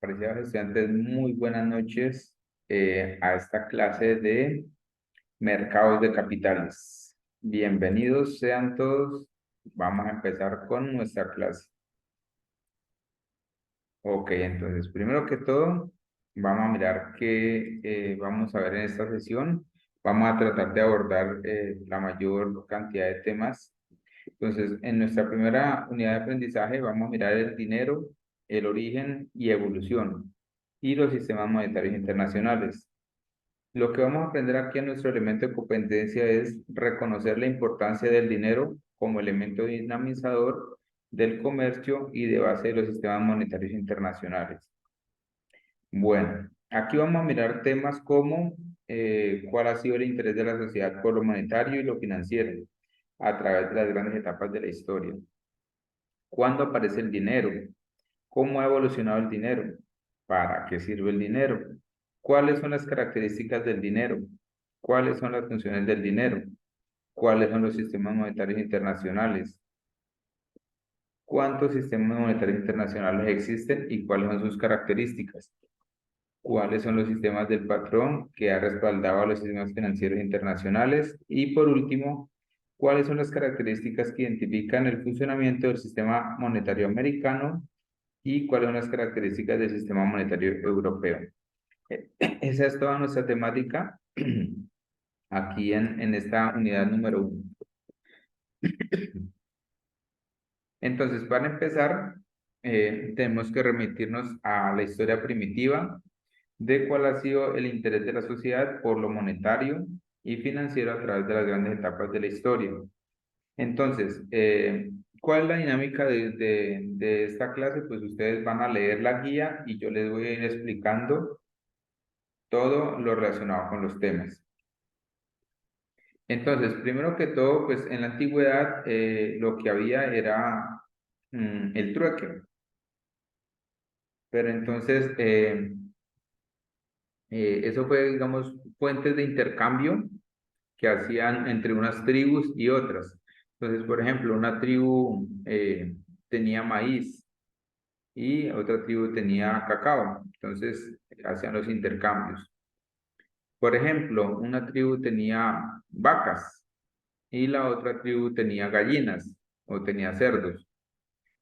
Apreciados estudiantes, muy buenas noches a esta clase de mercados de capitales. Bienvenidos sean todos. Vamos a empezar con nuestra clase. Ok, entonces, primero que todo, vamos a mirar qué vamos a ver en esta sesión. Vamos a tratar de abordar la mayor cantidad de temas. Entonces, en nuestra primera unidad de aprendizaje vamos a mirar el dinero, el origen y evolución, y los sistemas monetarios internacionales. Lo que vamos a aprender aquí en nuestro elemento de competencia es reconocer la importancia del dinero como elemento dinamizador del comercio y de base de los sistemas monetarios internacionales. Bueno, aquí vamos a mirar temas como cuál ha sido el interés de la sociedad por lo monetario y lo financiero a través de las grandes etapas de la historia. ¿Cuándo aparece el dinero? ¿Cómo ha evolucionado el dinero? ¿Para qué sirve el dinero? ¿Cuáles son las características del dinero? ¿Cuáles son las funciones del dinero? ¿Cuáles son los sistemas monetarios internacionales? ¿Cuántos sistemas monetarios internacionales existen y cuáles son sus características? ¿Cuáles son los sistemas del patrón que ha respaldado a los sistemas financieros internacionales? Y por último, ¿cuáles son las características que identifican el funcionamiento del sistema monetario americano y cuáles son las características del sistema monetario europeo? Esa es toda nuestra temática aquí en esta unidad número 1. Entonces, para empezar, tenemos que remitirnos a la historia primitiva de cuál ha sido el interés de la sociedad por lo monetario y financiero a través de las grandes etapas de la historia. Entonces, ¿cuál es la dinámica de esta clase? Pues ustedes van a leer la guía y yo les voy a ir explicando todo lo relacionado con los temas. Entonces, primero que todo, pues en la antigüedad lo que había era el trueque, pero entonces eso fue, digamos, fuentes de intercambio que hacían entre unas tribus y otras. Entonces, por ejemplo, una tribu tenía maíz y otra tribu tenía cacao, entonces hacían los intercambios. Por ejemplo, una tribu tenía vacas y la otra tribu tenía gallinas o tenía cerdos.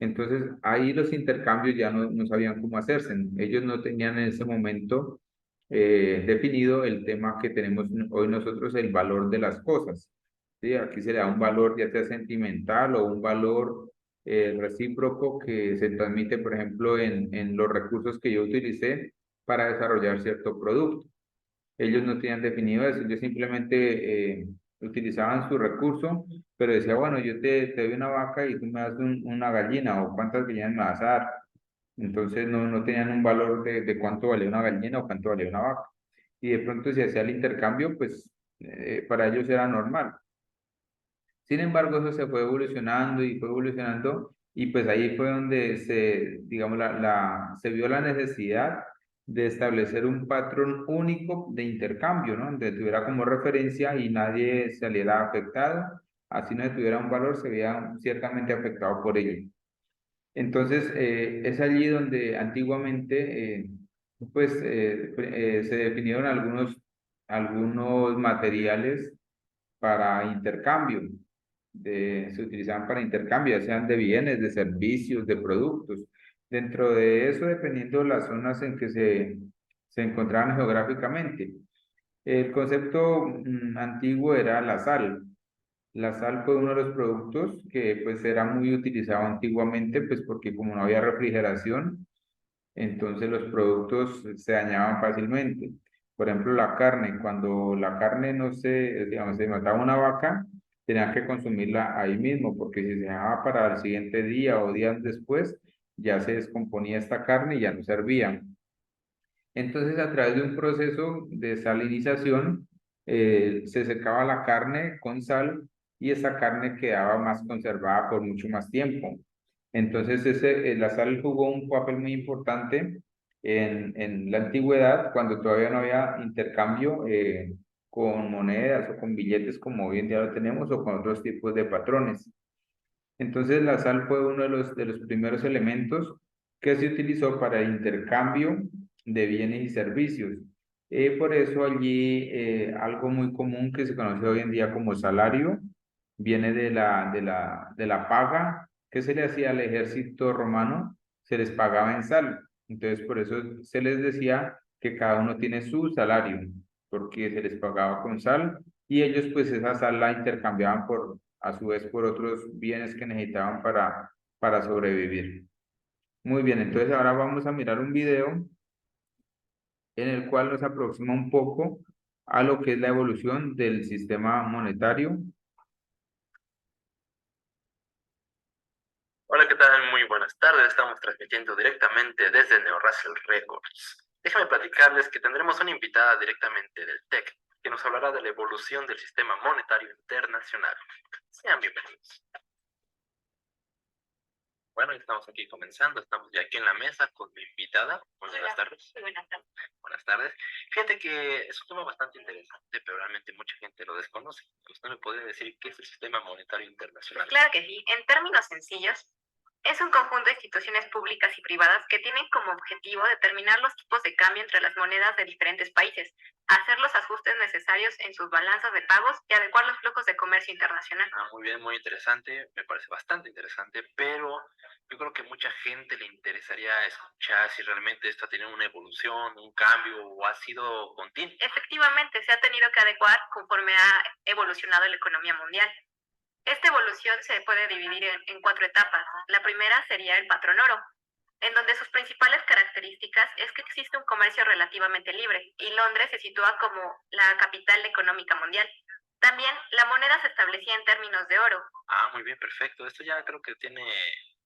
Entonces ahí los intercambios ya no sabían cómo hacerse. Ellos no tenían en ese momento definido el tema que tenemos hoy nosotros, el valor de las cosas. ¿Sí? Aquí se le da un valor ya sea sentimental o un valor recíproco que se transmite, por ejemplo, en los recursos que yo utilicé para desarrollar cierto producto. Ellos no tenían definido eso, ellos simplemente utilizaban su recurso, pero decía, bueno, yo te doy una vaca y tú me das una gallina, o cuántas gallinas me vas a dar. Entonces no tenían un valor de cuánto valía una gallina o cuánto valía una vaca. Y de pronto si hacía el intercambio, pues para ellos era normal. Sin embargo, eso se fue evolucionando y fue evolucionando y pues ahí fue donde digamos, se vio la necesidad de establecer un patrón único de intercambio, ¿no? Donde tuviera como referencia y nadie saliera afectado, así no tuviera un valor, se veía ciertamente afectado por ello. Entonces, es allí donde antiguamente, se definieron algunos materiales para intercambio, se utilizaban para intercambio, ya sean de bienes, de servicios, de productos. Dentro de eso, dependiendo de las zonas en que se encontraban geográficamente. El concepto antiguo era la sal. La sal fue uno de los productos que pues era muy utilizado antiguamente, pues porque como no había refrigeración, entonces los productos se dañaban fácilmente. Por ejemplo, la carne, cuando la carne no se, digamos, se mataba una vaca, tenía que consumirla ahí mismo, porque si se dejaba para el siguiente día o días después, ya se descomponía esta carne y ya no servía. Entonces, a través de un proceso de salinización, se secaba la carne con sal y esa carne quedaba más conservada por mucho más tiempo. Entonces, la sal jugó un papel muy importante en la antigüedad, cuando todavía no había intercambio con monedas o con billetes como hoy en día lo tenemos o con otros tipos de patrones. Entonces, la sal fue uno de los primeros elementos que se utilizó para el intercambio de bienes y servicios. Por eso allí algo muy común que se conoce hoy en día como salario viene de la paga que se le hacía al ejército romano, se les pagaba en sal. Entonces por eso se les decía que cada uno tiene su salario, porque se les pagaba con sal y ellos pues esa sal la intercambiaban a su vez por otros bienes que necesitaban para sobrevivir. Muy bien, entonces ahora vamos a mirar un video en el cual nos aproxima un poco a lo que es la evolución del sistema monetario. Hola, ¿qué tal? Muy buenas tardes. Estamos transmitiendo directamente desde Neo Russell Records. Déjame platicarles que tendremos una invitada directamente del TEC que nos hablará de la evolución del sistema monetario internacional. Sean bienvenidos. Bueno, estamos aquí comenzando, estamos ya aquí en la mesa con mi invitada. Muy buenas tardes. Muy buenas tardes. Buenas tardes. Fíjate que es un tema bastante interesante, pero realmente mucha gente lo desconoce. ¿Usted me podría decir qué es el sistema monetario internacional? Claro que sí. En términos sencillos, es un conjunto de instituciones públicas y privadas que tienen como objetivo determinar los tipos de cambio entre las monedas de diferentes países, hacer los ajustes necesarios en sus balanzas de pagos y adecuar los flujos de comercio internacional. Muy bien, muy interesante, me parece bastante interesante, pero yo creo que mucha gente le interesaría escuchar si realmente esto ha tenido una evolución, un cambio o ha sido continuo. Efectivamente, se ha tenido que adecuar conforme ha evolucionado la economía mundial. Esta evolución se puede dividir en cuatro etapas. La primera sería el patrón oro, en donde sus principales características es que existe un comercio relativamente libre y Londres se sitúa como la capital económica mundial. También la moneda se establecía en términos de oro. Muy bien, perfecto. Esto ya creo que tiene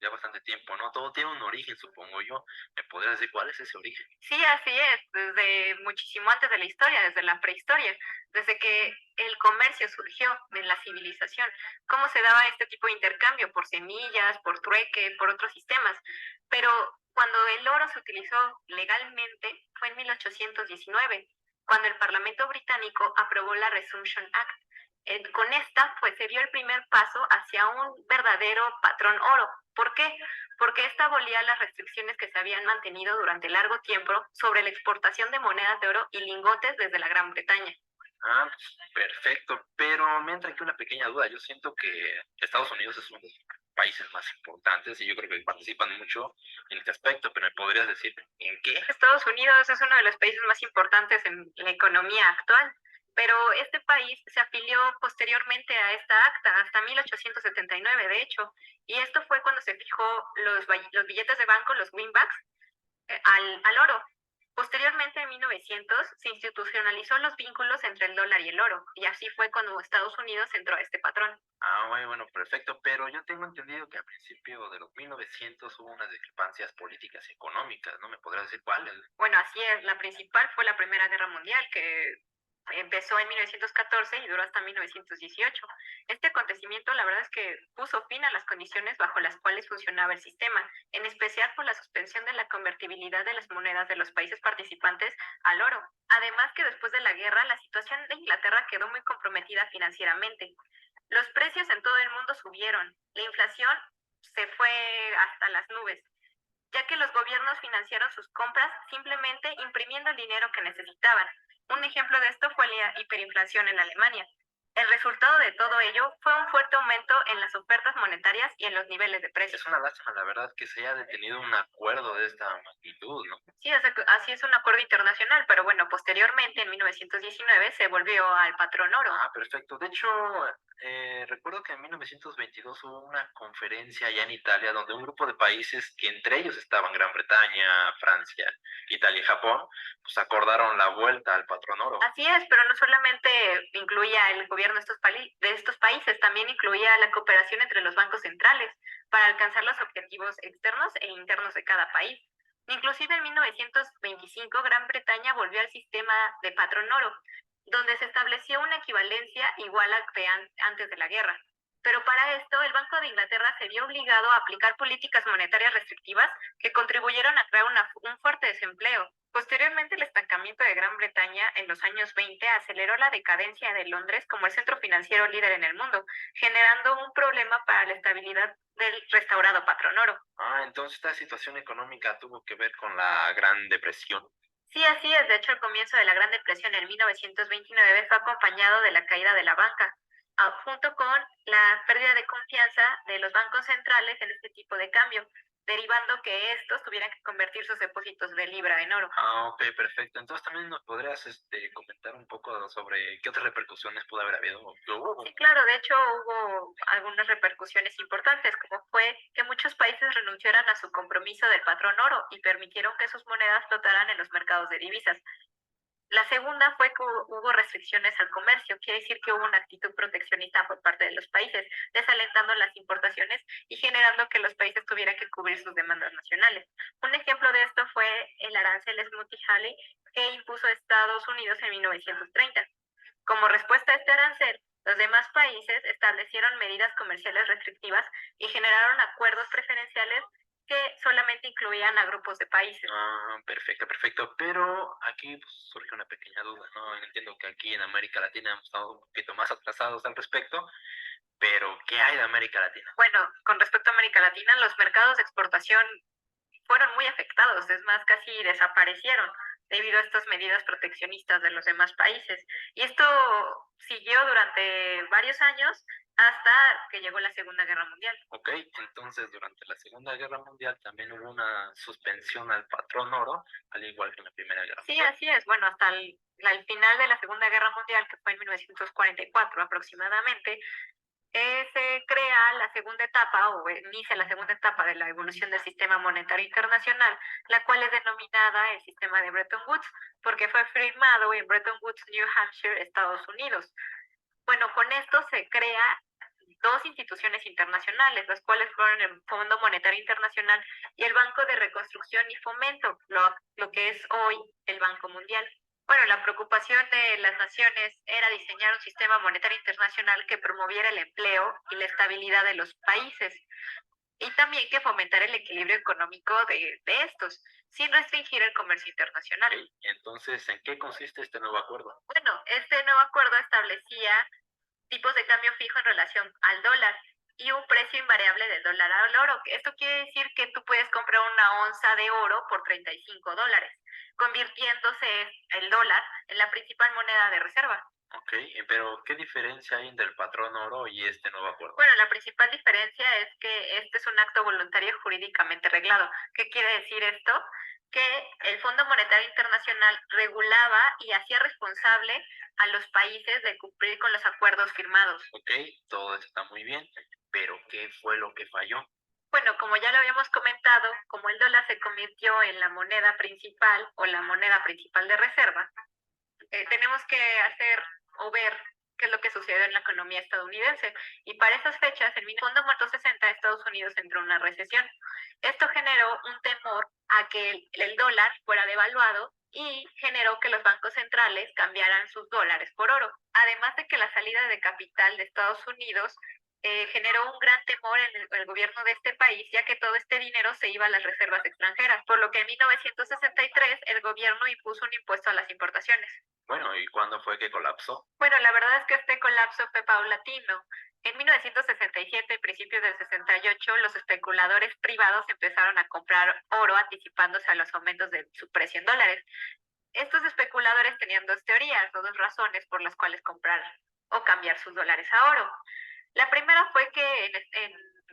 ya bastante tiempo, ¿no? Todo tiene un origen, supongo yo. ¿Me podrías decir cuál es ese origen? Sí, así es, desde muchísimo antes de la historia, desde la prehistoria, desde que el comercio surgió en la civilización. ¿Cómo se daba este tipo de intercambio? Por semillas, por trueque, por otros sistemas. Pero cuando el oro se utilizó legalmente fue en 1819, cuando el Parlamento británico aprobó la Resumption Act. Con esta, pues se dio el primer paso hacia un verdadero patrón oro. ¿Por qué? Porque esta abolía las restricciones que se habían mantenido durante largo tiempo sobre la exportación de monedas de oro y lingotes desde la Gran Bretaña. Perfecto, pero me entra aquí una pequeña duda. Yo siento que Estados Unidos es uno de los países más importantes y yo creo que participan mucho en este aspecto, pero ¿me podrías decir en qué? Estados Unidos es uno de los países más importantes en la economía actual, pero este país se afilió posteriormente a esta acta, hasta 1879 de hecho, y esto fue cuando se fijó los billetes de banco, los greenbacks, al oro. Posteriormente, en 1900, se institucionalizó los vínculos entre el dólar y el oro, y así fue cuando Estados Unidos entró a este patrón. Bueno, perfecto, pero yo tengo entendido que a principio de los 1900 hubo unas discrepancias políticas y económicas, ¿no? ¿Me podrías decir cuáles? Bueno, así es, la principal fue la Primera Guerra Mundial, que empezó en 1914 y duró hasta 1918. Este acontecimiento, la verdad es que puso fin a las condiciones bajo las cuales funcionaba el sistema, en especial por la suspensión de la convertibilidad de las monedas de los países participantes al oro. Además que después de la guerra, la situación de Inglaterra quedó muy comprometida financieramente. Los precios en todo el mundo subieron, la inflación se fue hasta las nubes, ya que los gobiernos financiaron sus compras simplemente imprimiendo el dinero que necesitaban. Un ejemplo de esto fue la hiperinflación en Alemania. El resultado de todo ello fue un fuerte aumento en las ofertas monetarias y en los niveles de precios. Es una lástima, la verdad, que se haya detenido un acuerdo de esta magnitud, ¿no? Sí, así es un acuerdo internacional, pero bueno, posteriormente, en 1919, se volvió al patrón oro. Perfecto. De hecho, recuerdo que en 1922 hubo una conferencia allá en Italia donde un grupo de países, que entre ellos estaban Gran Bretaña, Francia, Italia y Japón, pues acordaron la vuelta al patrón oro. Así es, pero no solamente incluía el gobierno de estos países, también incluía la cooperación entre los bancos centrales para alcanzar los objetivos externos e internos de cada país. Inclusive en 1925 Gran Bretaña volvió al sistema de patrón oro, donde se estableció una equivalencia igual a que antes de la guerra. Pero para esto, el Banco de Inglaterra se vio obligado a aplicar políticas monetarias restrictivas que contribuyeron a crear un fuerte desempleo. Posteriormente, el estancamiento de Gran Bretaña en los años 20 aceleró la decadencia de Londres como el centro financiero líder en el mundo, generando un problema para la estabilidad del restaurado patrón oro. Entonces esta situación económica tuvo que ver con la Gran Depresión. Sí, así es. De hecho, el comienzo de la Gran Depresión en 1929 fue acompañado de la caída de la banca, junto con la pérdida de confianza de los bancos centrales en este tipo de cambio, derivando que estos tuvieran que convertir sus depósitos de libra en oro. Ok, perfecto. Entonces también nos podrías comentar un poco sobre qué otras repercusiones pudo haber habido. Sí, claro, de hecho hubo algunas repercusiones importantes, como fue que muchos países renunciaran a su compromiso del patrón oro y permitieron que sus monedas flotaran en los mercados de divisas. La segunda fue que hubo restricciones al comercio, quiere decir que hubo una actitud proteccionista por parte de los países, desalentando las importaciones y generando que los países tuvieran que cubrir sus demandas nacionales. Un ejemplo de esto fue el arancel Smoot-Hawley que impuso Estados Unidos en 1930. Como respuesta a este arancel, los demás países establecieron medidas comerciales restrictivas y generaron acuerdos preferenciales que solamente incluían a grupos de países. Perfecto, perfecto. Pero aquí pues, surge una pequeña duda, ¿no? Entiendo que aquí en América Latina hemos estado un poquito más atrasados al respecto, pero ¿qué hay de América Latina? Bueno, con respecto a América Latina, los mercados de exportación fueron muy afectados, es más, casi desaparecieron debido a estas medidas proteccionistas de los demás países. Y esto siguió durante varios años hasta que llegó la Segunda Guerra Mundial. Ok, entonces durante la Segunda Guerra Mundial también hubo una suspensión al patrón oro, al igual que en la Primera Guerra Sí, Mundial. así es. Bueno, hasta el final de la Segunda Guerra Mundial, que fue en 1944 aproximadamente, se crea la segunda etapa o inicia la segunda etapa de la evolución del sistema monetario internacional, la cual es denominada el sistema de Bretton Woods, porque fue firmado en Bretton Woods, New Hampshire, Estados Unidos. Bueno, con esto se crea dos instituciones internacionales, las cuales fueron el Fondo Monetario Internacional y el Banco de Reconstrucción y Fomento, lo que es hoy el Banco Mundial. Bueno, la preocupación de las naciones era diseñar un sistema monetario internacional que promoviera el empleo y la estabilidad de los países y también que fomentara el equilibrio económico de estos, sin restringir el comercio internacional. Okay. Entonces, ¿en qué consiste este nuevo acuerdo? Bueno, este nuevo acuerdo establecía tipos de cambio fijo en relación al dólar y un precio invariable del dólar al oro. Esto quiere decir que tú puedes comprar una onza de oro por $35, convirtiéndose el dólar en la principal moneda de reserva. Ok, pero ¿qué diferencia hay entre el patrón oro y este nuevo acuerdo? Bueno, la principal diferencia es que este es un acto voluntario jurídicamente reglado. ¿Qué quiere decir esto? Que el Fondo Monetario Internacional regulaba y hacía responsable a los países de cumplir con los acuerdos firmados. Ok, todo esto está muy bien, pero ¿qué fue lo que falló? Bueno, como ya lo habíamos comentado, como el dólar se convirtió en la moneda principal o la moneda principal de reserva, tenemos que hacer o ver qué es lo que sucedió en la economía estadounidense. Y para esas fechas, en 1960, Estados Unidos entró en una recesión. Esto generó un temor a que el dólar fuera devaluado y generó que los bancos centrales cambiaran sus dólares por oro. Además de que la salida de capital de Estados Unidos generó un gran temor en el gobierno de este país, ya que todo este dinero se iba a las reservas extranjeras, por lo que en 1963 el gobierno impuso un impuesto a las importaciones. Bueno, ¿y cuándo fue que colapsó? Bueno, la verdad es que este colapso fue paulatino. En 1967 y principios del 68, los especuladores privados empezaron a comprar oro anticipándose a los aumentos de su precio en dólares. Estos especuladores tenían dos teorías o dos razones por las cuales comprar o cambiar sus dólares a oro. La primera fue que en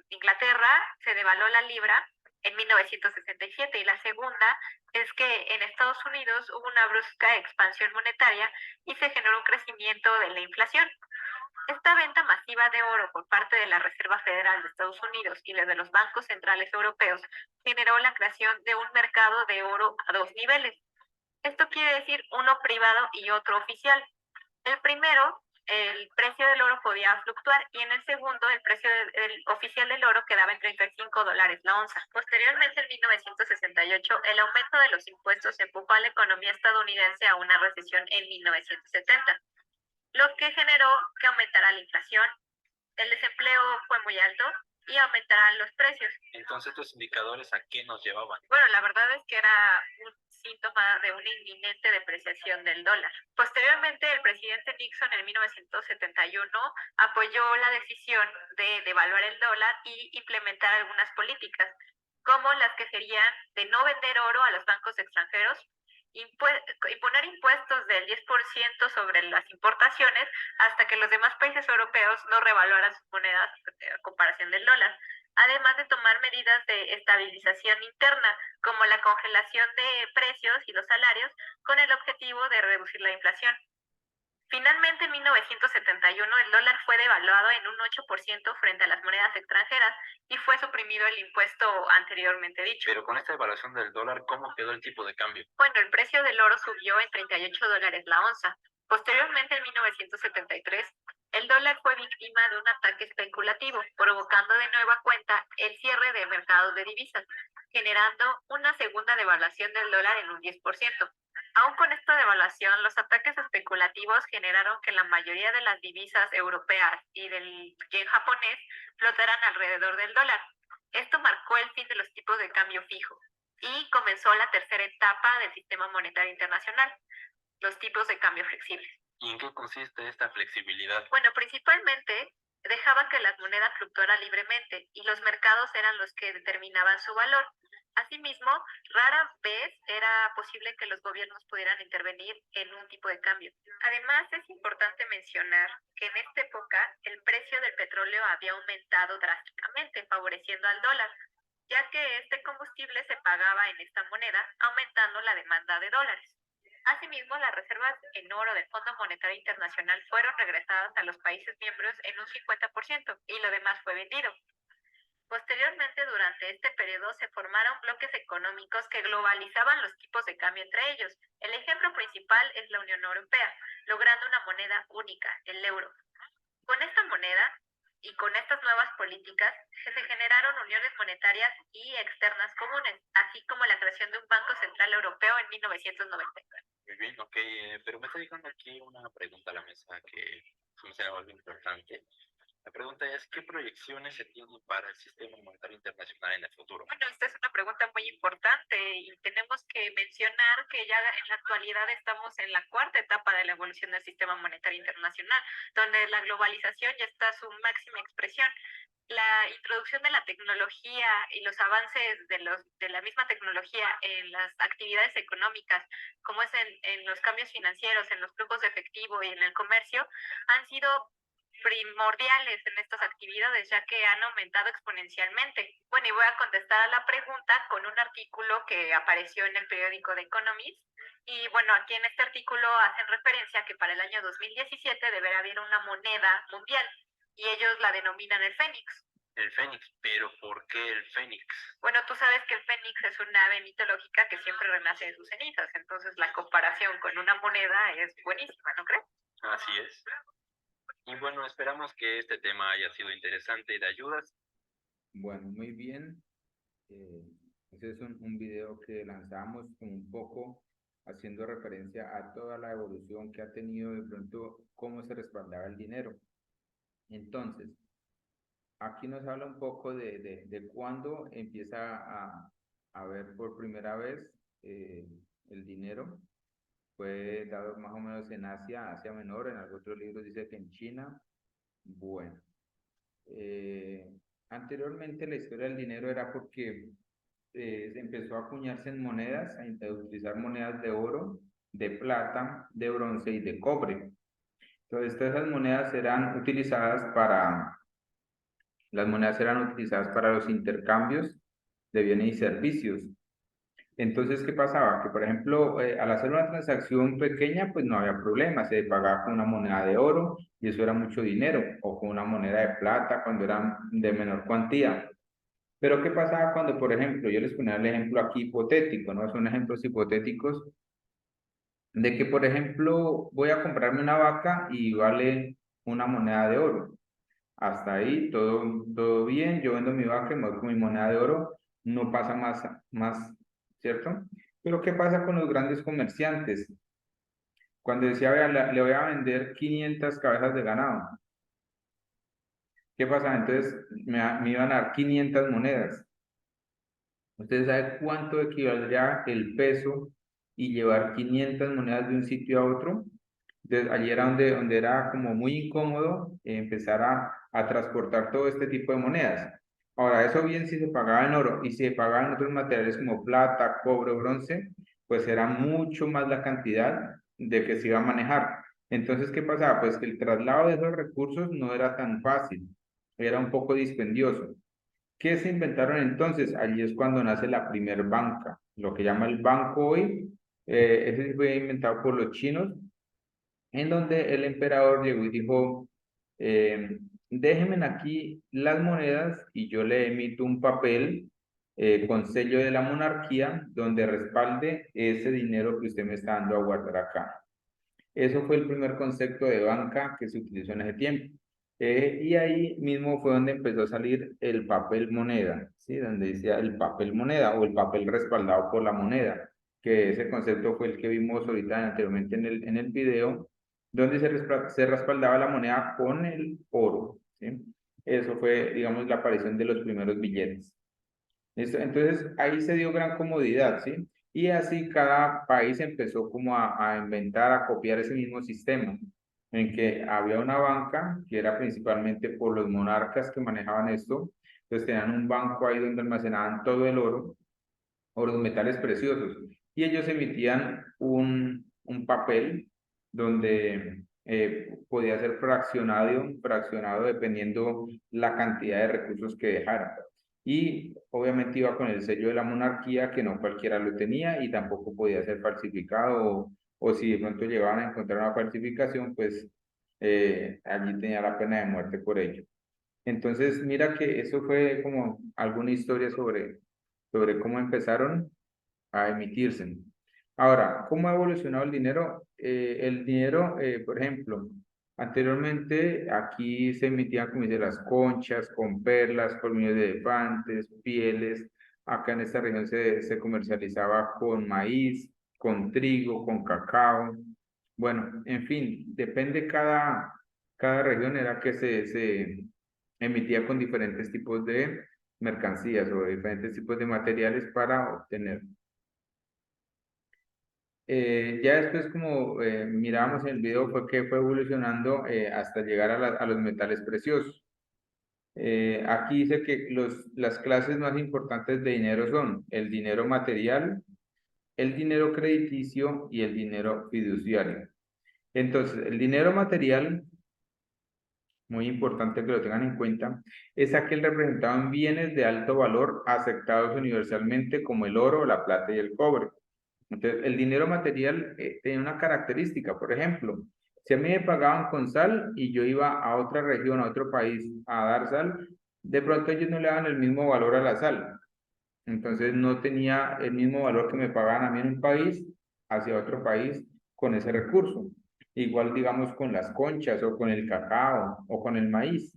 Inglaterra se devaluó la libra en 1967 y la segunda es que en Estados Unidos hubo una brusca expansión monetaria y se generó un crecimiento de la inflación. Esta venta masiva de oro por parte de la Reserva Federal de Estados Unidos y de los bancos centrales europeos generó la creación de un mercado de oro a dos niveles. Esto quiere decir uno privado y otro oficial. El primero, el precio del oro podía fluctuar y en el segundo el precio oficial del oro quedaba en $35 la onza. Posteriormente, en 1968, el aumento de los impuestos empujó a la economía estadounidense a una recesión en 1970, lo que generó que aumentara la inflación. El desempleo fue muy alto y aumentarán los precios. Entonces, ¿estos indicadores a qué nos llevaban? Bueno, la verdad es que era un síntoma de una inminente depreciación del dólar. Posteriormente, el presidente Nixon en 1971 apoyó la decisión de devaluar el dólar y implementar algunas políticas, como las que serían de no vender oro a los bancos extranjeros, imponer impuestos del 10% sobre las importaciones hasta que los demás países europeos no revaluaran sus monedas a comparación del dólar, además de tomar medidas de estabilización interna, como la congelación de precios y los salarios, con el objetivo de reducir la inflación. Finalmente, en 1971, el dólar fue devaluado en un 8% frente a las monedas extranjeras y fue suprimido el impuesto anteriormente dicho. Pero con esta devaluación del dólar, ¿cómo quedó el tipo de cambio? Bueno, el precio del oro subió en $38 la onza. Posteriormente, en 1973, el dólar fue víctima de un ataque especulativo, provocando de nueva cuenta el cierre de mercados de divisas, generando una segunda devaluación del dólar en un 10%. Aún con esta devaluación, los ataques especulativos generaron que la mayoría de las divisas europeas y del yen japonés flotaran alrededor del dólar. Esto marcó el fin de los tipos de cambio fijo y comenzó la tercera etapa del sistema monetario internacional, los tipos de cambio flexibles. ¿Y en qué consiste esta flexibilidad? Bueno, principalmente dejaban que las monedas fluctuaran libremente y los mercados eran los que determinaban su valor. Asimismo, rara vez era posible que los gobiernos pudieran intervenir en un tipo de cambio. Además, es importante mencionar que en esta época el precio del petróleo había aumentado drásticamente, favoreciendo al dólar, ya que este combustible se pagaba en esta moneda, aumentando la demanda de dólares. Asimismo, las reservas en oro del Fondo Monetario Internacional fueron regresadas a los países miembros en un 50% y lo demás fue vendido. Posteriormente, durante este periodo, se formaron bloques económicos que globalizaban los tipos de cambio entre ellos. El ejemplo principal es la Unión Europea, logrando una moneda única, el euro. Con esta moneda y con estas nuevas políticas, se generaron uniones monetarias y externas comunes, así como la creación de un Banco Central Europeo en 1999. Muy bien, ok, pero me está llegando aquí una pregunta a la mesa que se me hace algo importante. La pregunta es, ¿qué proyecciones se tienen para el sistema monetario internacional en el futuro? Bueno, esta es una pregunta muy importante y tenemos que mencionar que ya en la actualidad estamos en la cuarta etapa de la evolución del sistema monetario internacional, donde la globalización ya está a su máxima expresión. La introducción de la tecnología y los avances de la misma tecnología en las actividades económicas, como es en los cambios financieros, en los flujos de efectivo y en el comercio, han sido primordiales en estas actividades, ya que han aumentado exponencialmente. Bueno, y voy a contestar a la pregunta con un artículo que apareció en el periódico The Economist. Y bueno, aquí en este artículo hacen referencia a que para el año 2017 deberá haber una moneda mundial, y ellos la denominan el Fénix. El Fénix, pero ¿por qué el Fénix? Bueno, tú sabes que el Fénix es una ave mitológica que siempre renace de sus cenizas, entonces la comparación con una moneda es buenísima, ¿no crees? Así es. Y bueno, esperamos que este tema haya sido interesante y de ayudas. Bueno, muy bien. Ese es un video que lanzamos un poco haciendo referencia a toda la evolución que ha tenido de pronto cómo se respaldaba el dinero. Entonces, aquí nos habla un poco de cuándo empieza a ver por primera vez el dinero. Fue dado más o menos en Asia Menor, en algunos otros libros dice que en China. Bueno, anteriormente la historia del dinero era porque se empezó a acuñarse en monedas, a utilizar monedas de oro, de plata, de bronce y de cobre. Entonces, todas esas monedas eran utilizadas para los intercambios de bienes y servicios. Entonces, ¿qué pasaba? Que, por ejemplo, al hacer una transacción pequeña, pues no había problema, se pagaba con una moneda de oro y eso era mucho dinero, o con una moneda de plata cuando eran de menor cuantía. Pero ¿qué pasaba cuando, por ejemplo, yo les ponía el ejemplo aquí hipotético, ¿no? Son ejemplos hipotéticos de que, por ejemplo, voy a comprarme una vaca y vale una moneda de oro. Hasta ahí todo bien, yo vendo mi vaca y me voy con mi moneda de oro, no pasa más, ¿cierto? Pero ¿qué pasa con los grandes comerciantes? Cuando decía, vea, le voy a vender 500 cabezas de ganado. ¿Qué pasaba? Entonces me iban a dar 500 monedas. ¿Ustedes saben cuánto equivaldría el peso y llevar 500 monedas de un sitio a otro? Entonces, allí era donde era como muy incómodo empezar a transportar todo este tipo de monedas. Ahora, eso bien si se pagaba en oro y si se pagaban otros materiales como plata, cobre, bronce, pues era mucho más la cantidad de que se iba a manejar. Entonces, ¿qué pasaba? Pues que el traslado de esos recursos no era tan fácil, era un poco dispendioso. ¿Qué se inventaron entonces? Allí es cuando nace la primer banca, lo que llama el banco hoy. Ese fue inventado por los chinos, en donde el emperador llegó y dijo, déjenme aquí las monedas y yo le emito un papel con sello de la monarquía donde respalde ese dinero que usted me está dando a guardar acá. Eso fue el primer concepto de banca que se utilizó en ese tiempo. Y ahí mismo fue donde empezó a salir el papel moneda, ¿sí? Donde decía el papel moneda o el papel respaldado por la moneda, que ese concepto fue el que vimos ahorita anteriormente en el video, donde se respaldaba la moneda con el oro, ¿sí? Eso fue, digamos, la aparición de los primeros billetes. ¿Listo? Entonces ahí se dio gran comodidad, ¿sí? Y así cada país empezó como a inventar, a copiar ese mismo sistema, en que había una banca que era principalmente por los monarcas que manejaban esto, entonces tenían un banco ahí donde almacenaban todo el oro o los metales preciosos, y ellos emitían un papel donde podía ser fraccionado dependiendo la cantidad de recursos que dejara. Y obviamente iba con el sello de la monarquía, que no cualquiera lo tenía y tampoco podía ser falsificado, o si de pronto llegaban a encontrar una falsificación, pues allí tenía la pena de muerte por ello. Entonces, mira que eso fue como alguna historia sobre cómo empezaron a emitirse. Ahora, ¿cómo ha evolucionado el dinero? El dinero, por ejemplo, anteriormente aquí se emitían, como dice, las conchas con perlas, colmillos de elefantes, pieles. Acá en esta región se comercializaba con maíz, con trigo, con cacao. Bueno, en fin, depende cada región era que se emitía con diferentes tipos de mercancías o diferentes tipos de materiales para obtener. Ya después, como mirábamos en el video, fue que fue evolucionando hasta llegar a los metales preciosos. Aquí dice que las clases más importantes de dinero son el dinero material, el dinero crediticio y el dinero fiduciario. Entonces, el dinero material, muy importante que lo tengan en cuenta, es aquel representado en bienes de alto valor aceptados universalmente como el oro, la plata y el cobre. Entonces, el dinero material tiene una característica, por ejemplo, si a mí me pagaban con sal y yo iba a otra región, a otro país a dar sal, de pronto ellos no le daban el mismo valor a la sal. Entonces no tenía el mismo valor que me pagaban a mí en un país hacia otro país con ese recurso. Igual digamos con las conchas o con el cacao o con el maíz.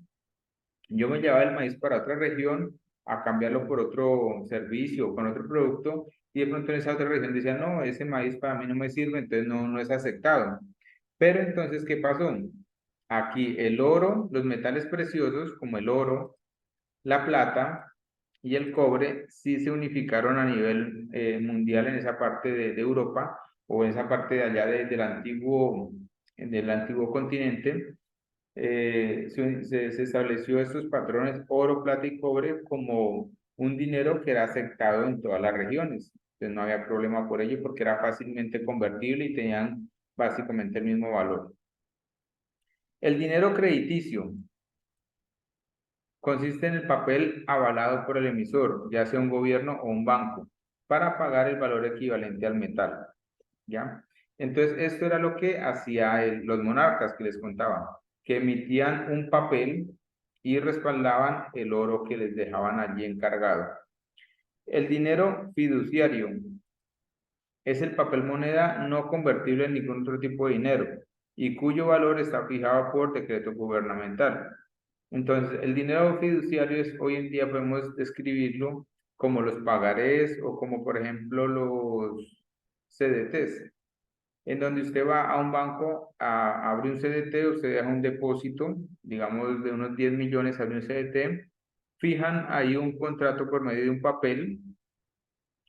Yo me llevaba el maíz para otra región a cambiarlo por otro servicio o con otro producto y de pronto en esa otra región decía, no, ese maíz para mí no me sirve, entonces no es aceptado. Pero entonces, ¿qué pasó? Aquí el oro, los metales preciosos como el oro, la plata y el cobre sí se unificaron a nivel mundial en esa parte de Europa o en esa parte de allá del antiguo continente. Se estableció estos patrones oro, plata y cobre como un dinero que era aceptado en todas las regiones. Entonces no había problema por ello porque era fácilmente convertible y tenían básicamente el mismo valor. El dinero crediticio consiste en el papel avalado por el emisor, ya sea un gobierno o un banco, para pagar el valor equivalente al metal. ¿Ya? Entonces, esto era lo que hacían los monarcas que les contaba, que emitían un papel y respaldaban el oro que les dejaban allí encargado. El dinero fiduciario es el papel moneda no convertible en ningún otro tipo de dinero y cuyo valor está fijado por decreto gubernamental. Entonces, el dinero fiduciario es, hoy en día podemos describirlo como los pagarés o como por ejemplo los CDTs. en donde usted va a un banco, abre un CDT, usted deja un depósito, digamos de unos 10 millones, abre un CDT, fijan ahí un contrato por medio de un papel,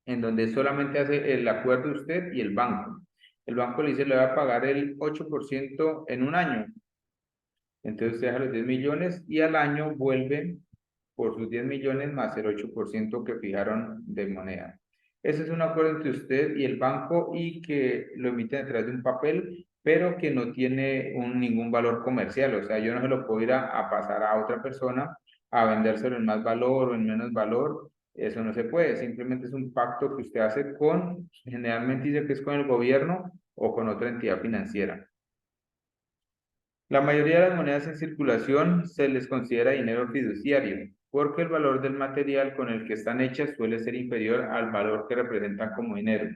en donde solamente hace el acuerdo usted y el banco. El banco le dice, le va a pagar el 8% en un año. Entonces usted deja los 10 millones y al año vuelve por sus 10 millones más el 8% que fijaron de moneda. Ese es un acuerdo entre usted y el banco y que lo emiten a través de un papel, pero que no tiene ningún valor comercial. O sea, yo no se lo puedo ir a pasar a otra persona a vendérselo en más valor o en menos valor. Eso no se puede. Simplemente es un pacto que usted hace con, generalmente dice que es con el gobierno o con otra entidad financiera. La mayoría de las monedas en circulación se les considera dinero fiduciario, porque el valor del material con el que están hechas suele ser inferior al valor que representan como dinero.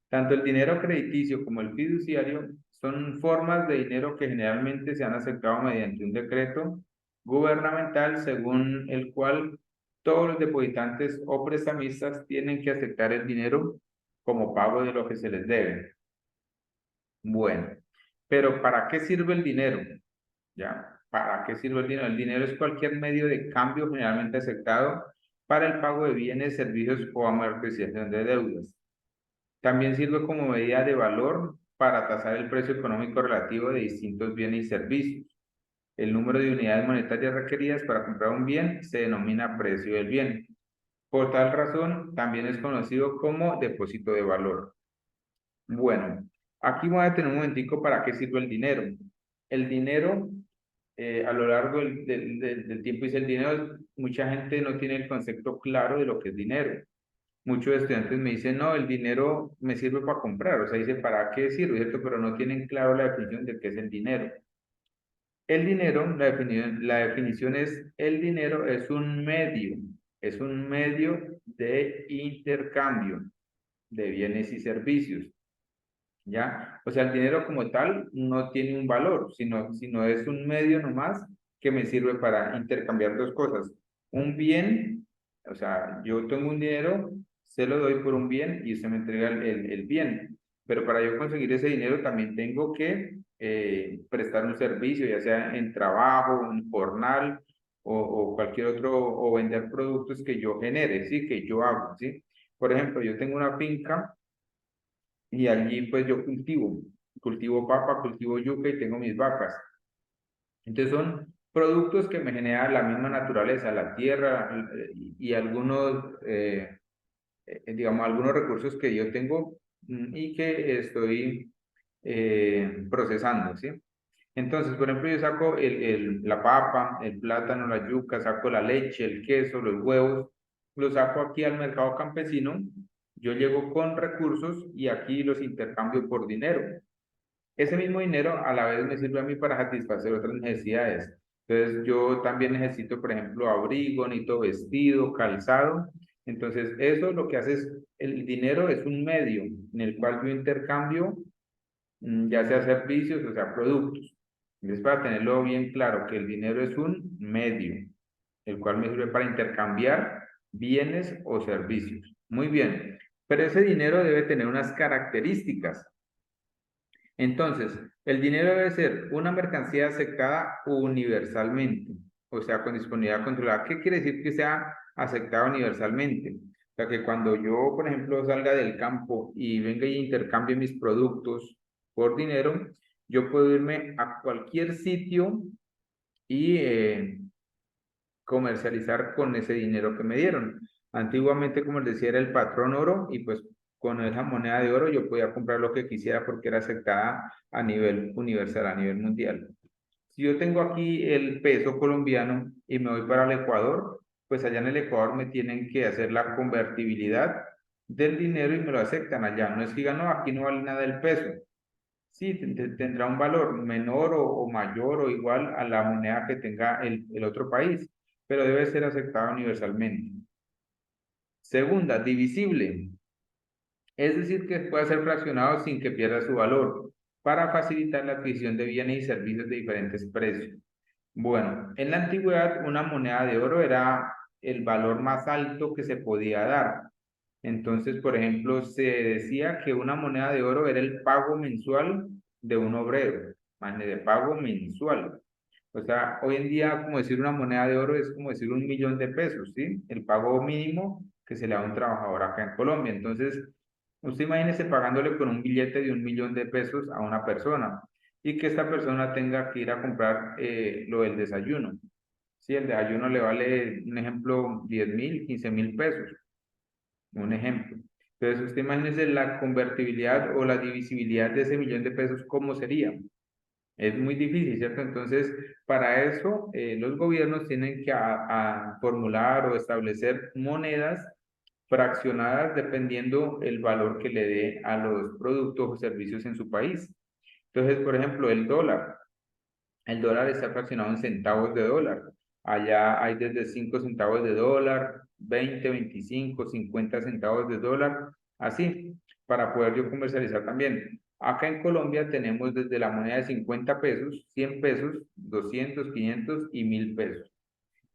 Tanto el dinero crediticio como el fiduciario son formas de dinero que generalmente se han aceptado mediante un decreto gubernamental según el cual todos los depositantes o prestamistas tienen que aceptar el dinero como pago de lo que se les debe. Bueno, pero ¿para qué sirve el dinero? ¿Ya? ¿Para qué sirve el dinero? El dinero es cualquier medio de cambio generalmente aceptado para el pago de bienes, servicios o amortización de deudas. También sirve como medida de valor para tasar el precio económico relativo de distintos bienes y servicios. El número de unidades monetarias requeridas para comprar un bien se denomina precio del bien. Por tal razón, también es conocido como depósito de valor. Bueno, aquí voy a tener un momentico para qué sirve el dinero. El dinero a lo largo del tiempo dice el dinero, mucha gente no tiene el concepto claro de lo que es dinero. Muchos estudiantes me dicen, no, el dinero me sirve para comprar, o sea, dice, ¿para qué sirve? ¿Cierto? Pero no tienen claro la definición de qué es el dinero. El dinero, la definición es, el dinero es un medio de intercambio de bienes y servicios. ¿Ya? O sea, el dinero como tal no tiene un valor, sino es un medio nomás que me sirve para intercambiar dos cosas. Un bien, o sea, yo tengo un dinero, se lo doy por un bien y usted me entrega el bien. Pero para yo conseguir ese dinero también tengo que prestar un servicio, ya sea en trabajo, en jornal o cualquier otro, o vender productos que yo genere, ¿sí? Que yo hago, ¿sí? Por ejemplo, yo tengo una finca y allí pues yo cultivo papa, cultivo yuca y tengo mis vacas. Entonces son productos que me genera la misma naturaleza, la tierra y algunos, digamos, algunos recursos que yo tengo y que estoy procesando, ¿sí? Entonces, por ejemplo, yo saco la papa, el plátano, la yuca, saco la leche, el queso, los huevos, los saco aquí al mercado campesino, yo llego con recursos y aquí los intercambio por dinero. Ese mismo dinero a la vez me sirve a mí para satisfacer otras necesidades. Entonces, yo también necesito, por ejemplo, abrigo, necesito vestido, calzado. Entonces, eso lo que hace es, el dinero es un medio en el cual yo intercambio ya sea servicios o sea productos. Es para tenerlo bien claro que el dinero es un medio, el cual me sirve para intercambiar bienes o servicios. Muy bien, pero ese dinero debe tener unas características. Entonces, el dinero debe ser una mercancía aceptada universalmente, o sea, con disponibilidad controlada. ¿Qué quiere decir que sea aceptada universalmente? O sea, que cuando yo, por ejemplo, salga del campo y venga y intercambie mis productos por dinero, yo puedo irme a cualquier sitio y comercializar con ese dinero que me dieron. Antiguamente, como les decía, era el patrón oro y pues con esa moneda de oro yo podía comprar lo que quisiera porque era aceptada a nivel universal, a nivel mundial. Si yo tengo aquí el peso colombiano y me voy para el Ecuador, pues allá en el Ecuador me tienen que hacer la convertibilidad del dinero y me lo aceptan allá. No es que digan, no, aquí no vale nada el peso. Sí, tendrá un valor menor o mayor o igual a la moneda que tenga el otro país, pero debe ser aceptada universalmente. Segunda, divisible, es decir, que puede ser fraccionado sin que pierda su valor para facilitar la adquisición de bienes y servicios de diferentes precios. Bueno, en la antigüedad una moneda de oro era el valor más alto que se podía dar. Entonces, por ejemplo, se decía que una moneda de oro era el pago mensual de un obrero, de pago mensual. O sea, hoy en día, como decir una moneda de oro es como decir 1.000.000 de pesos, ¿sí? El pago mínimo que se le da a un trabajador acá en Colombia. Entonces, usted imagínese pagándole con un billete de 1.000.000 de pesos a una persona y que esta persona tenga que ir a comprar lo del desayuno. Sí, el desayuno le vale, un ejemplo, 10.000, 15.000 pesos, un ejemplo. Entonces, usted imagínese la convertibilidad o la divisibilidad de ese 1.000.000 de pesos, ¿cómo sería? Es muy difícil, ¿cierto? Entonces, para eso, los gobiernos tienen que formular o establecer monedas fraccionadas dependiendo el valor que le dé a los productos o servicios en su país. Entonces, por ejemplo, el dólar está fraccionado en centavos de dólar. Allá hay desde 5 centavos de dólar, 20, 25, 50 centavos de dólar, así, para poder yo comercializar también. Acá en Colombia tenemos desde la moneda de 50 pesos, 100 pesos, 200, 500 y 1.000 pesos.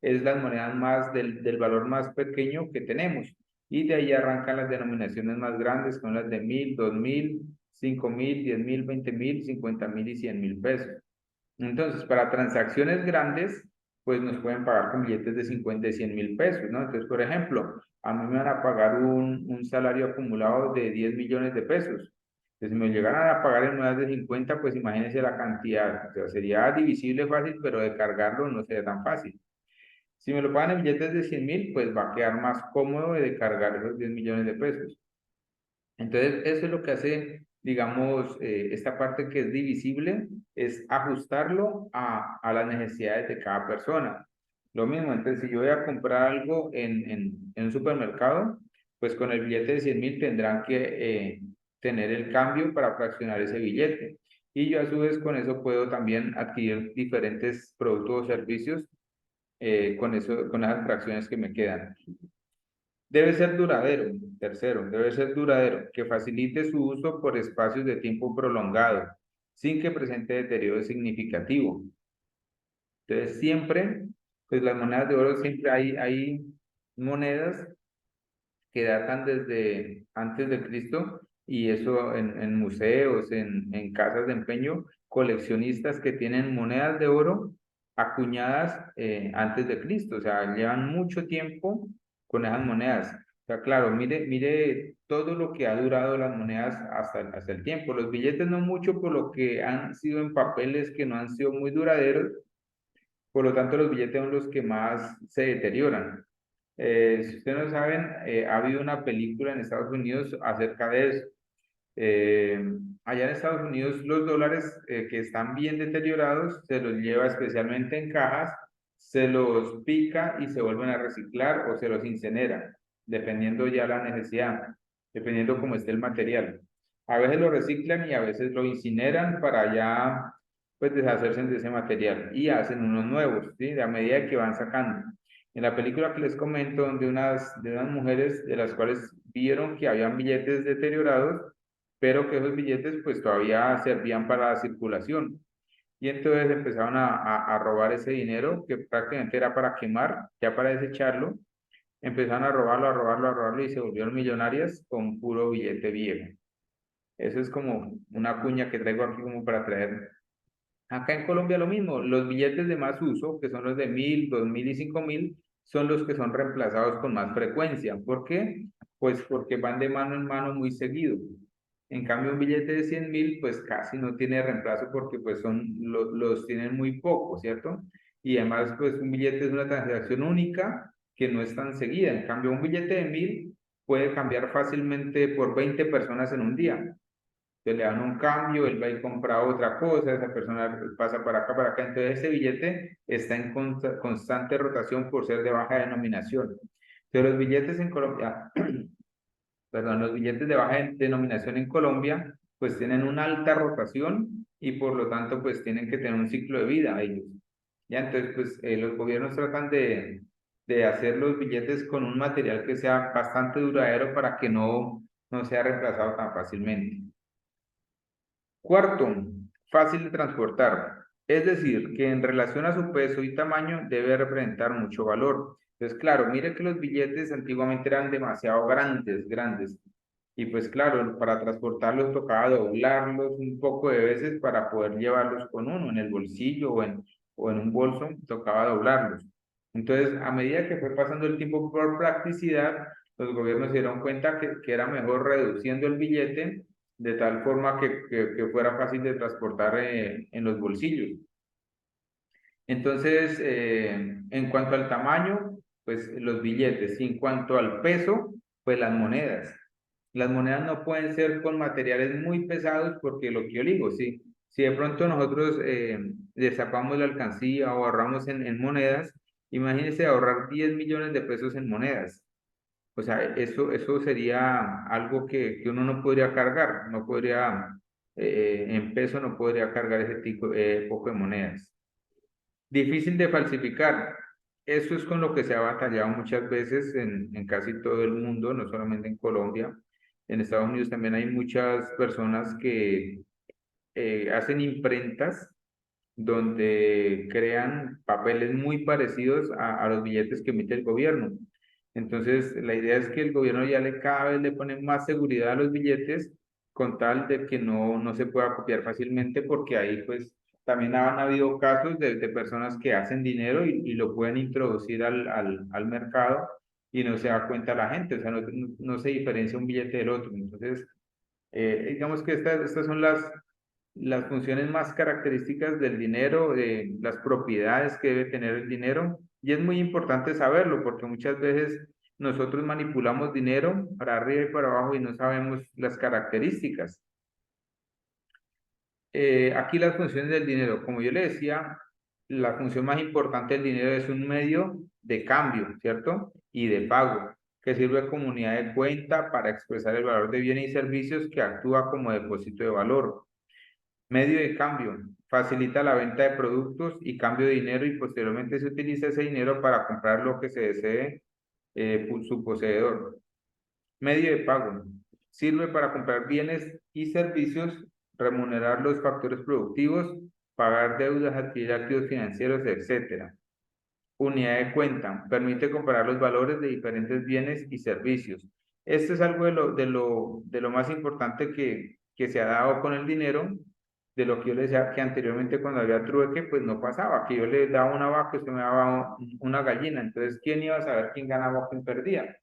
Es las monedas más del valor más pequeño que tenemos. Y de ahí arrancan las denominaciones más grandes, con las de 1.000, 2.000, 5.000, 10.000, 20.000, 50.000 y 100.000 pesos. Entonces, para transacciones grandes, pues nos pueden pagar con billetes de 50 y 100.000 pesos, ¿no? Entonces, por ejemplo, a mí me van a pagar un salario acumulado de 10 millones de pesos. Entonces, si me llegaran a pagar en monedas de 50, pues imagínense la cantidad. O sea, sería divisible fácil, pero de cargarlo no sería tan fácil. Si me lo pagan en billetes de 100.000, pues va a quedar más cómodo de cargar esos 10 millones de pesos. Entonces, eso es lo que hace, digamos, esta parte que es divisible, es ajustarlo a las necesidades de cada persona. Lo mismo, entonces, si yo voy a comprar algo en un supermercado, pues con el billete de 100.000 tendrán que tener el cambio para fraccionar ese billete. Y yo a su vez con eso puedo también adquirir diferentes productos o servicios con eso, con las fracciones que me quedan. Debe ser duradero, tercero, debe ser duradero, que facilite su uso por espacios de tiempo prolongado, sin que presente deterioro significativo. Entonces, siempre, pues las monedas de oro, siempre hay monedas que datan desde antes de Cristo, y eso en museos, en casas de empeño, coleccionistas que tienen monedas de oro acuñadas antes de Cristo, o sea, llevan mucho tiempo con esas monedas. O sea, claro, mire todo lo que ha durado las monedas hasta el tiempo. Los billetes no mucho por lo que han sido en papeles que no han sido muy duraderos, por lo tanto los billetes son los que más se deterioran. Si ustedes no saben, ha habido una película en Estados Unidos acerca de eso. Eh, Allá en Estados Unidos los dólares que están bien deteriorados se los lleva especialmente en cajas, se los pica y se vuelven a reciclar o se los incinera, dependiendo ya la necesidad, dependiendo cómo esté el material. A veces lo reciclan y a veces lo incineran para ya pues deshacerse de ese material y hacen unos nuevos, ¿sí? A medida que van sacando. En la película que les comento, donde de unas mujeres de las cuales vieron que habían billetes deteriorados, pero que esos billetes pues todavía servían para la circulación. Y entonces empezaron a robar ese dinero que prácticamente era para quemar, ya para desecharlo. Empezaron a robarlo, a robarlo, a robarlo y se volvieron millonarias con puro billete viejo. Eso es como una cuña que traigo aquí como para traer. Acá en Colombia lo mismo, los billetes de más uso, que son los de 1.000, 2.000 y 5.000, son los que son reemplazados con más frecuencia. ¿Por qué? Pues porque van de mano en mano muy seguido. En cambio, un billete de 100.000, pues casi no tiene reemplazo porque pues los tienen muy poco, ¿cierto? Y además, pues un billete es una transacción única que no es tan seguida. En cambio, un billete de 1.000 puede cambiar fácilmente por 20 personas en un día. Entonces le dan un cambio, él va y compra otra cosa, esa persona pasa para acá. Entonces ese billete está en constante rotación por ser de baja denominación. Entonces los billetes en Colombia, perdón, los billetes de baja denominación en Colombia, pues tienen una alta rotación y por lo tanto pues tienen que tener un ciclo de vida ellos. Ya, entonces pues los gobiernos tratan de hacer los billetes con un material que sea bastante duradero para que no sea reemplazado tan fácilmente. Cuarto, fácil de transportar. Es decir, que en relación a su peso y tamaño debe representar mucho valor. Entonces, claro, mire que los billetes antiguamente eran demasiado grandes. Y pues claro, para transportarlos tocaba doblarlos un poco de veces para poder llevarlos con uno en el bolsillo o en un bolso, tocaba doblarlos. Entonces, a medida que fue pasando el tiempo por practicidad, los gobiernos se dieron cuenta que era mejor reduciendo el billete de tal forma que fuera fácil de transportar en los bolsillos. Entonces, en cuanto al tamaño, pues los billetes, y en cuanto al peso, pues las monedas. Las monedas no pueden ser con materiales muy pesados porque lo que yo digo, si de pronto nosotros destapamos la alcancía o ahorramos en monedas, imagínense ahorrar 10 millones de pesos en monedas. O sea, eso sería algo que uno no podría cargar, no podría, en peso no podría cargar ese tipo, poco de monedas. Difícil de falsificar. Eso es con lo que se ha batallado muchas veces en casi todo el mundo, no solamente en Colombia. En Estados Unidos también hay muchas personas que hacen imprentas donde crean papeles muy parecidos a los billetes que emite el gobierno. Entonces, la idea es que el gobierno ya cada vez le pone más seguridad a los billetes con tal de que no se pueda copiar fácilmente porque ahí pues también han habido casos de personas que hacen dinero y lo pueden introducir al mercado y no se da cuenta la gente, o sea, no se diferencia un billete del otro. Entonces, digamos que estas son las funciones más características del dinero, las propiedades que debe tener el dinero. Y es muy importante saberlo porque muchas veces nosotros manipulamos dinero para arriba y para abajo y no sabemos las características. Aquí las funciones del dinero, como yo le decía, la función más importante del dinero es un medio de cambio, ¿cierto? Y de pago, que sirve como unidad de cuenta para expresar el valor de bienes y servicios que actúa como depósito de valor. Medio de cambio. Facilita la venta de productos y cambio de dinero y posteriormente se utiliza ese dinero para comprar lo que se desee por su poseedor. Medio de pago. Sirve para comprar bienes y servicios, remunerar los factores productivos, pagar deudas, adquirir activos financieros, etcétera. Unidad de cuenta. Permite comparar los valores de diferentes bienes y servicios. Esto es algo de lo más importante que se ha dado con el dinero, de lo que yo le decía que anteriormente cuando había trueque, pues no pasaba, que yo le daba una vaca y usted me daba una gallina. Entonces, ¿quién iba a saber quién ganaba o quién perdía?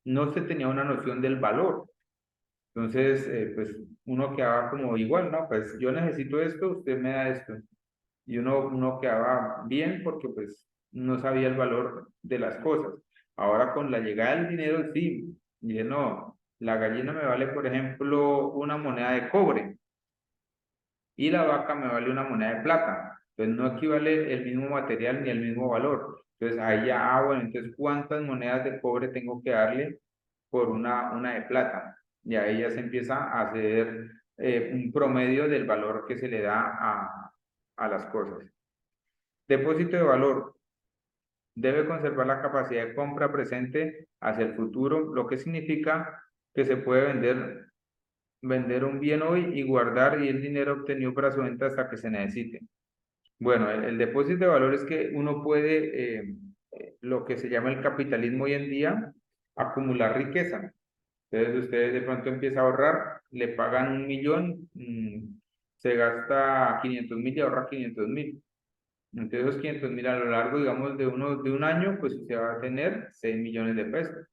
No se tenía una noción del valor. Entonces, pues uno quedaba como igual, ¿no? Pues yo necesito esto, usted me da esto. Y uno quedaba bien porque pues no sabía el valor de las cosas. Ahora con la llegada del dinero, sí, y no, la gallina me vale, por ejemplo, una moneda de cobre y la vaca me vale una moneda de plata. Entonces no equivale el mismo material ni el mismo valor. Entonces ahí ya, bueno, entonces ¿cuántas monedas de cobre tengo que darle por una de plata? Y ahí ya se empieza a hacer un promedio del valor que se le da a las cosas. Depósito de valor. Debe conservar la capacidad de compra presente hacia el futuro, lo que significa que se puede vender un bien hoy y guardar y el dinero obtenido para su venta hasta que se necesite. Bueno, el depósito de valor es que uno puede, lo que se llama el capitalismo hoy en día, acumular riqueza. Entonces usted de pronto empieza a ahorrar, le pagan 1 millón, se gasta 500.000 y ahorra 500.000. Entonces esos 500.000 a lo largo, digamos, de un año, pues usted va a tener 6 millones de pesos.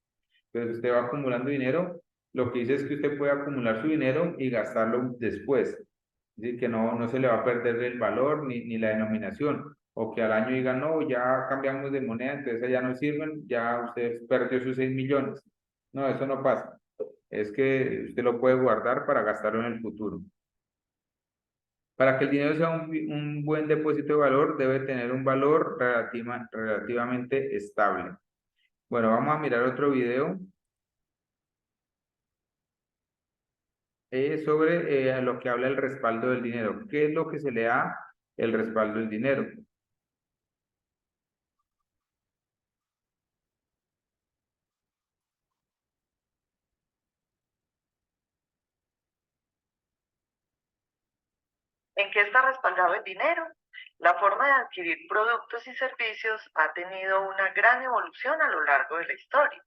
Entonces usted va acumulando dinero. Lo que dice es que usted puede acumular su dinero y gastarlo después. Es decir, que no se le va a perder el valor ni la denominación. O que al año diga, no, ya cambiamos de moneda, entonces ya no sirven, ya usted perdió sus 6 millones. No, eso no pasa. Es que usted lo puede guardar para gastarlo en el futuro. Para que el dinero sea un buen depósito de valor, debe tener un valor relativamente estable. Bueno, vamos a mirar otro video sobre lo que habla el respaldo del dinero. ¿Qué es lo que se le da el respaldo del dinero? ¿En qué está respaldado el dinero? La forma de adquirir productos y servicios ha tenido una gran evolución a lo largo de la historia.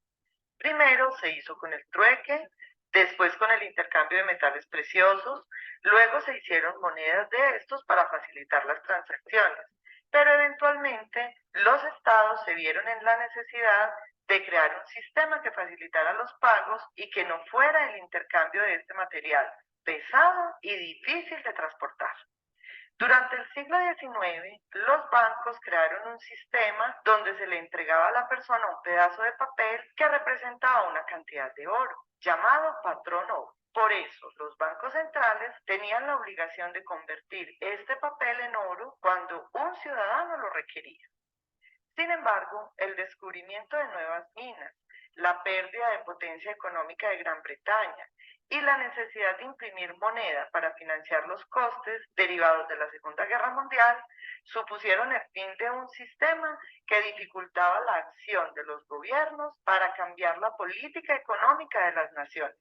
Primero se hizo con el trueque, después con el intercambio de metales preciosos, luego se hicieron monedas de estos para facilitar las transacciones, pero eventualmente los estados se vieron en la necesidad de crear un sistema que facilitara los pagos y que no fuera el intercambio de este material pesado y difícil de transportar. Durante el siglo XIX, los bancos crearon un sistema donde se le entregaba a la persona un pedazo de papel que representaba una cantidad de oro, llamado patrón oro. Por eso, los bancos centrales tenían la obligación de convertir este papel en oro cuando un ciudadano lo requería. Sin embargo, el descubrimiento de nuevas minas, la pérdida de potencia económica de Gran Bretaña y la necesidad de imprimir moneda para financiar los costes derivados de la Segunda Guerra Mundial supusieron el fin de un sistema que dificultaba la acción de los gobiernos para cambiar la política económica de las naciones.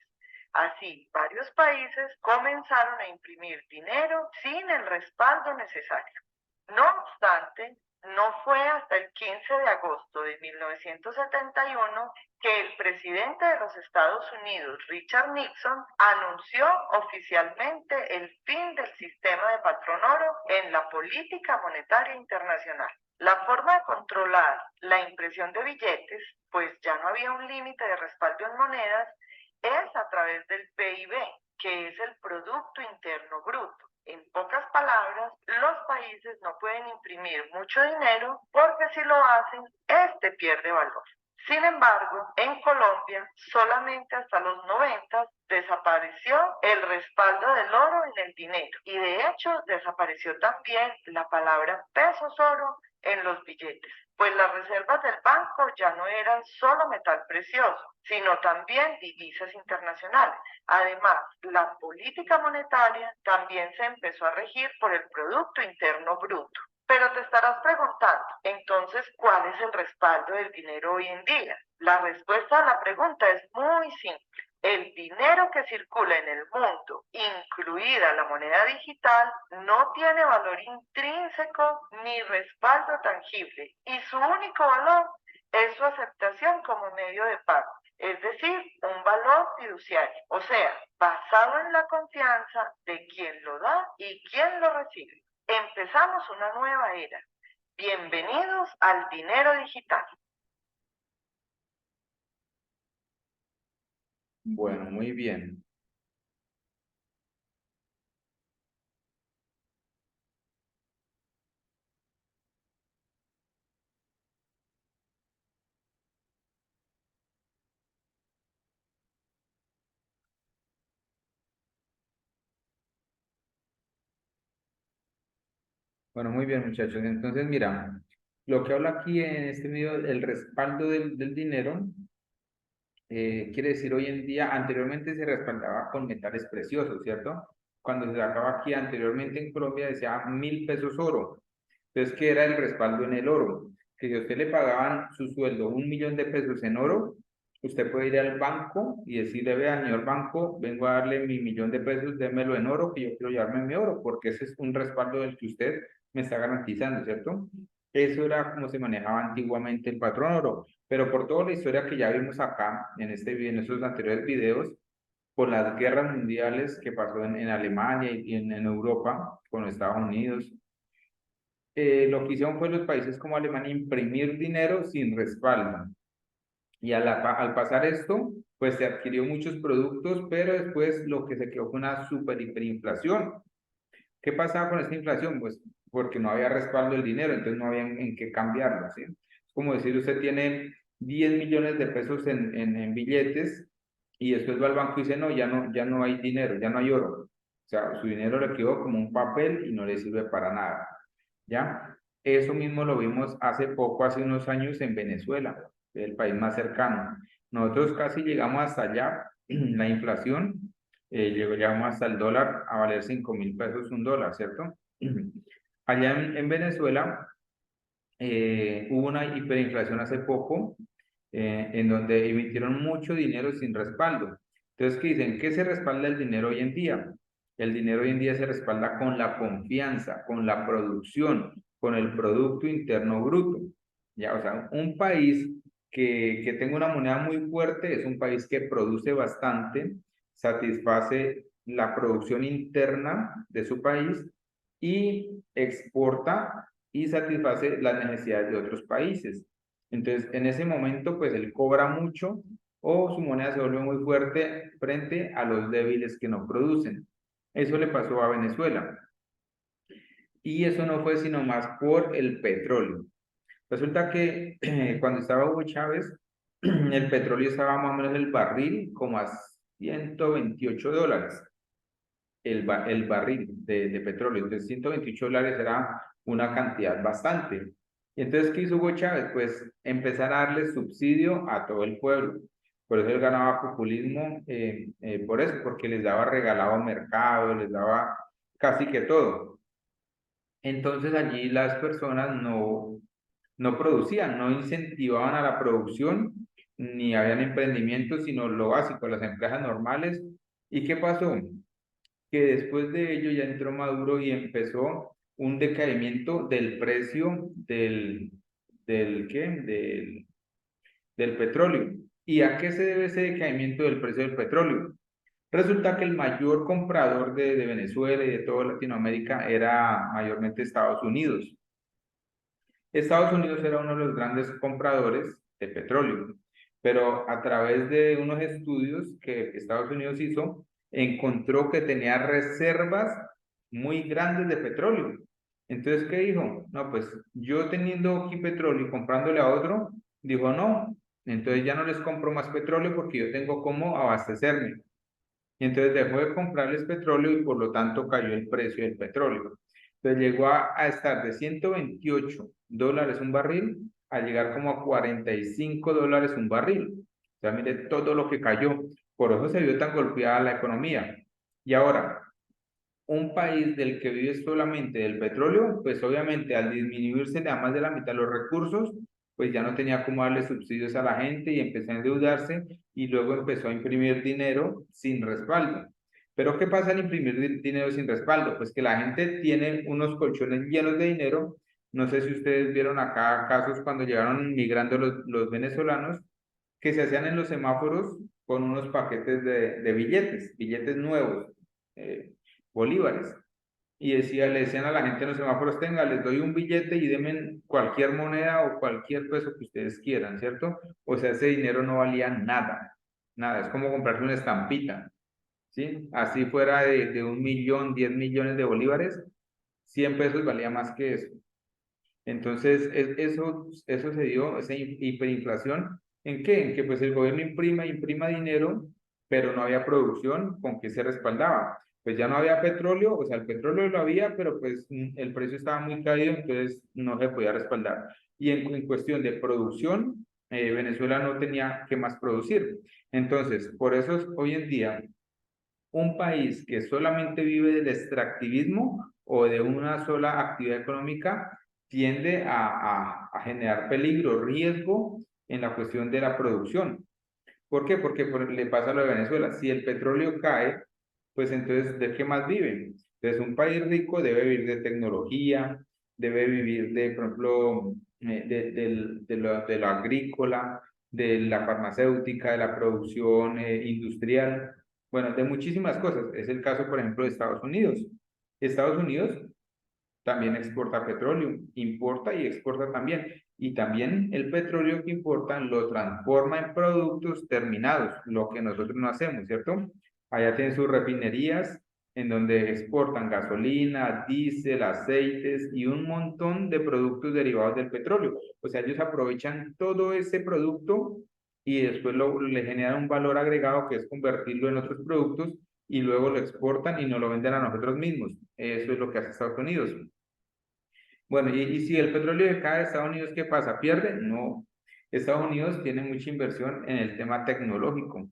Así, varios países comenzaron a imprimir dinero sin el respaldo necesario. No obstante, no fue hasta el 15 de agosto de 1971 que el presidente de los Estados Unidos, Richard Nixon, anunció oficialmente el fin del sistema de patrón oro en la política monetaria internacional. La forma de controlar la impresión de billetes, pues ya no había un límite de respaldo en monedas, es a través del PIB, que es el Producto Interno Bruto. En pocas palabras, los países no pueden imprimir mucho dinero porque si lo hacen, este pierde valor. Sin embargo, en Colombia, solamente hasta los 90 desapareció el respaldo del oro en el dinero y de hecho desapareció también la palabra pesos oro en los billetes, pues las reservas del banco ya no eran solo metal precioso, sino también divisas internacionales. Además, la política monetaria también se empezó a regir por el Producto Interno Bruto. Pero te estarás preguntando, entonces, ¿cuál es el respaldo del dinero hoy en día? La respuesta a la pregunta es muy simple. El dinero que circula en el mundo, incluida la moneda digital, no tiene valor intrínseco ni respaldo tangible y su único valor es su aceptación como medio de pago, es decir, un valor fiduciario, o sea, basado en la confianza de quien lo da y quien lo recibe. Empezamos una nueva era. Bienvenidos al dinero digital. Bueno, muy bien. Bueno, muy bien, muchachos. Entonces, mira, lo que habla aquí en este video, el respaldo del dinero, quiere decir hoy en día, anteriormente se respaldaba con metales preciosos, ¿cierto? Cuando se sacaba aquí anteriormente en Colombia decía 1.000 pesos oro. Entonces, ¿qué era el respaldo en el oro? Que si a usted le pagaban su sueldo 1.000.000 de pesos en oro, usted puede ir al banco y decirle, vea, señor banco, vengo a darle mi 1.000.000 de pesos, démelo en oro, que yo quiero llevarme mi oro, porque ese es un respaldo del que usted me está garantizando, ¿cierto? Eso era como se manejaba antiguamente el patrón oro, pero por toda la historia que ya vimos acá, en estos anteriores videos, por las guerras mundiales que pasó en Alemania y en Europa, con los Estados Unidos, lo que hicieron fue los países como Alemania imprimir dinero sin respaldo. Y al pasar esto, pues se adquirió muchos productos, pero después lo que se quedó fue una super hiperinflación. ¿Qué pasaba con esta inflación? Pues porque no había respaldo del dinero, entonces no había en qué cambiarlo, ¿sí? Es como decir, usted tiene 10 millones de pesos en billetes y después va al banco y dice, no, ya no hay dinero, ya no hay oro. O sea, su dinero le quedó como un papel y no le sirve para nada, ¿ya? Eso mismo lo vimos hace poco, hace unos años en Venezuela, el país más cercano. Nosotros casi llegamos hasta allá, la inflación llegamos hasta el dólar a valer 5.000 pesos un dólar, ¿cierto? Allá en Venezuela hubo una hiperinflación hace poco en donde emitieron mucho dinero sin respaldo. Entonces, ¿qué dicen? ¿Qué se respalda el dinero hoy en día? El dinero hoy en día se respalda con la confianza, con la producción, con el Producto Interno Bruto. Ya, o sea, un país que tenga una moneda muy fuerte es un país que produce bastante, satisface la producción interna de su país y exporta y satisface las necesidades de otros países. Entonces, en ese momento, pues él cobra mucho o su moneda se vuelve muy fuerte frente a los débiles que no producen. Eso le pasó a Venezuela. Y eso no fue sino más por el petróleo. Resulta que cuando estaba Hugo Chávez, el petróleo estaba más o menos el barril como a $128 el barril de petróleo. Entonces, $128 era una cantidad bastante. Y entonces, ¿qué hizo Hugo Chávez? Pues empezar a darle subsidio a todo el pueblo. Por eso él ganaba populismo, por eso, porque les daba regalado mercado, les daba casi que todo. Entonces allí las personas no producían, no incentivaban a la producción, ni habían emprendimientos, sino lo básico, las empresas normales. ¿Y qué pasó? Que después de ello ya entró Maduro y empezó un decaimiento del precio del petróleo. ¿Y a qué se debe ese decaimiento del precio del petróleo? Resulta que el mayor comprador de Venezuela y de toda Latinoamérica era mayormente Estados Unidos. Estados Unidos era uno de los grandes compradores de petróleo, pero a través de unos estudios que Estados Unidos hizo, encontró que tenía reservas muy grandes de petróleo. Entonces, ¿qué dijo? No, pues yo teniendo aquí petróleo y comprándole a otro, dijo no, entonces ya no les compro más petróleo porque yo tengo cómo abastecerme. Y entonces dejó de comprarles petróleo y por lo tanto cayó el precio del petróleo. Entonces llegó a estar de $128 un barril a llegar como a $45 un barril. O sea, mire todo lo que cayó. Por eso se vio tan golpeada la economía. Y ahora, un país del que vive solamente del petróleo, pues obviamente al disminuirse a más de la mitad los recursos, pues ya no tenía cómo darle subsidios a la gente y empezó a endeudarse y luego empezó a imprimir dinero sin respaldo. Pero ¿qué pasa al imprimir dinero sin respaldo? Pues que la gente tiene unos colchones llenos de dinero. No sé si ustedes vieron acá casos cuando llegaron migrando los venezolanos que se hacían en los semáforos con unos paquetes de billetes nuevos. Bolívares. Y le decían a la gente en los semáforos, tenga, les doy un billete y denme cualquier moneda o cualquier peso que ustedes quieran, ¿cierto? O sea, ese dinero no valía nada, nada, es como comprarse una estampita, ¿sí? Así fuera de 1 millón, 10 millones de bolívares, 100 pesos valía más que eso. Entonces, eso se dio, esa hiperinflación, ¿en qué? En que pues el gobierno imprima dinero, pero no había producción con que se respaldaba. Pues ya no había petróleo, o sea, el petróleo lo había, pero pues el precio estaba muy caído, entonces no se podía respaldar. Y en cuestión de producción, Venezuela no tenía que más producir. Entonces, por eso hoy en día un país que solamente vive del extractivismo o de una sola actividad económica tiende a generar peligro, riesgo en la cuestión de la producción. ¿Por qué? Porque le pasa lo de Venezuela. Si el petróleo cae, pues entonces, ¿de qué más viven? Entonces, un país rico debe vivir de tecnología, debe vivir de, por ejemplo, de lo agrícola, de la farmacéutica, de la producción industrial, bueno, de muchísimas cosas. Es el caso, por ejemplo, de Estados Unidos. Estados Unidos también exporta petróleo, importa y exporta también. Y también el petróleo que importan lo transforma en productos terminados, lo que nosotros no hacemos, ¿cierto? Allá tienen sus refinerías en donde exportan gasolina, diésel, aceites y un montón de productos derivados del petróleo. O sea, ellos aprovechan todo ese producto y después le generan un valor agregado que es convertirlo en otros productos y luego lo exportan y nos lo venden a nosotros mismos. Eso es lo que hace Estados Unidos. Bueno, y si el petróleo decae de Estados Unidos, ¿qué pasa? ¿Pierde? No. Estados Unidos tiene mucha inversión en el tema tecnológico,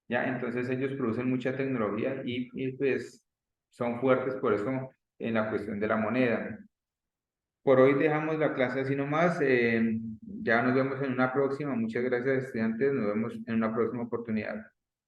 ¿ya? Entonces ellos producen mucha tecnología y pues son fuertes por eso en la cuestión de la moneda. Por hoy dejamos la clase así nomás. Ya nos vemos en una próxima. Muchas gracias, estudiantes. Nos vemos en una próxima oportunidad.